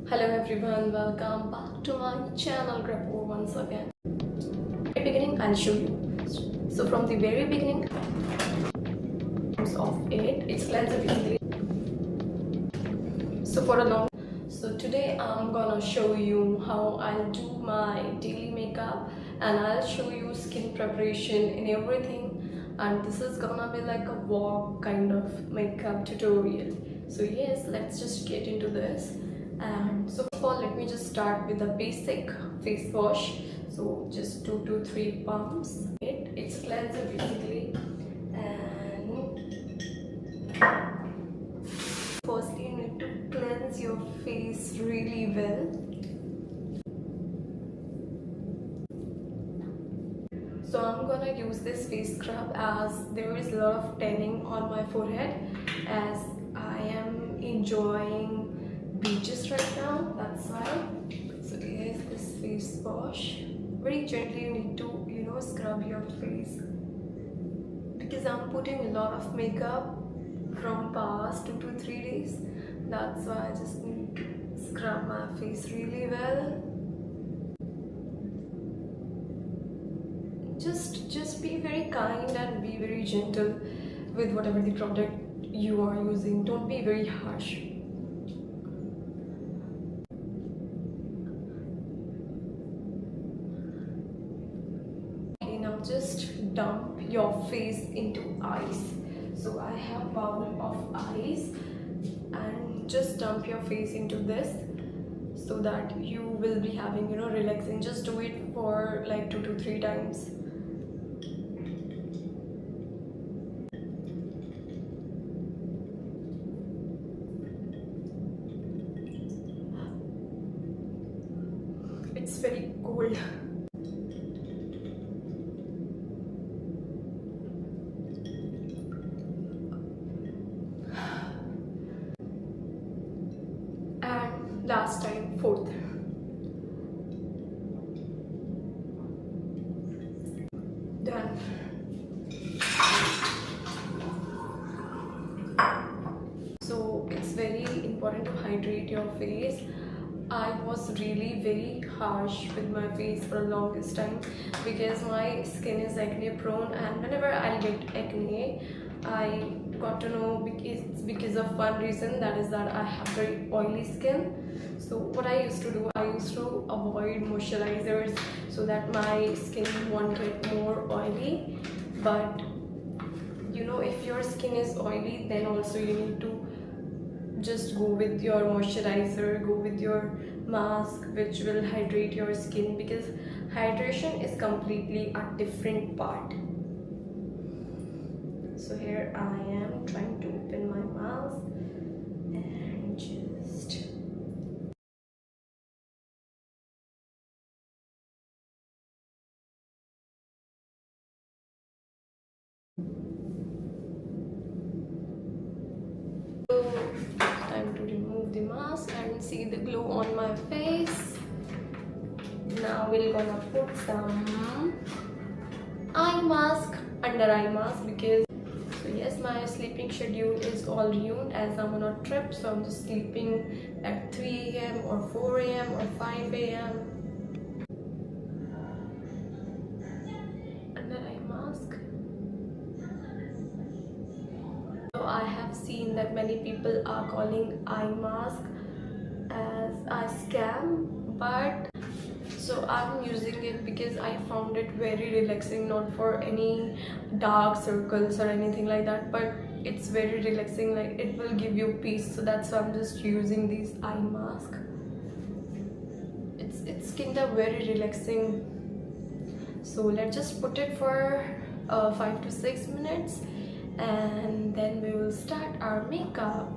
Hello everyone, welcome back to my channel Grapo once again. At the beginning I'll show you. So from the very beginning of it's cleanser basically. So today I'm gonna show you how I'll do my daily makeup and I'll show you skin preparation and everything, and this is gonna be like a vlog kind of makeup tutorial. So yes, let's just get into this. And so first of all, let me just start with the basic face wash. So just 2 to 3 pumps. It's cleanser basically. And firstly you need to cleanse your face really well. So I'm gonna use this face scrub as there is a lot of tanning on my forehead as I am enjoying beaches right now, that's why. So here's this face wash. Very gently you need to scrub your face because I'm putting a lot of makeup from past 2 to 3 days. That's why I just need to scrub my face really well. Just be very kind and be very gentle with whatever the product you are using. Don't be very harsh. Okay, now just dump your face into ice. So I have bowl of ice and just dump your face into this so that you will be having relaxing. Just do it for like 2 to 3 times. It's very cold. And last time, fourth. Done. So it's very important to hydrate your face. I was really very harsh with my face for the longest time because my skin is acne prone, and whenever I get acne I got to know it's because of one reason, that is that I have very oily skin. So what I used to do, I used to avoid moisturizers so that my skin won't get more oily. But if your skin is oily, then also you need to just go with your moisturizer, go with your mask which will hydrate your skin, because hydration is completely a different part. So here I am trying to open my mask and just time to remove the mask and see the glow on my face. Now we're gonna put some eye mask, under eye mask, because yes, my sleeping schedule is all ruined as I'm on a trip. So I'm just sleeping at 3 a.m. or 4 a.m. or 5 a.m. under eye mask. So I have seen that many people are calling eye mask as a scam, but so I'm using it because I found it very relaxing, not for any dark circles or anything like that, but it's very relaxing, like it will give you peace. So that's why I'm just using this eye mask. It's kind of very relaxing. So let's just put it for 5 to 6 minutes and then we will start our makeup.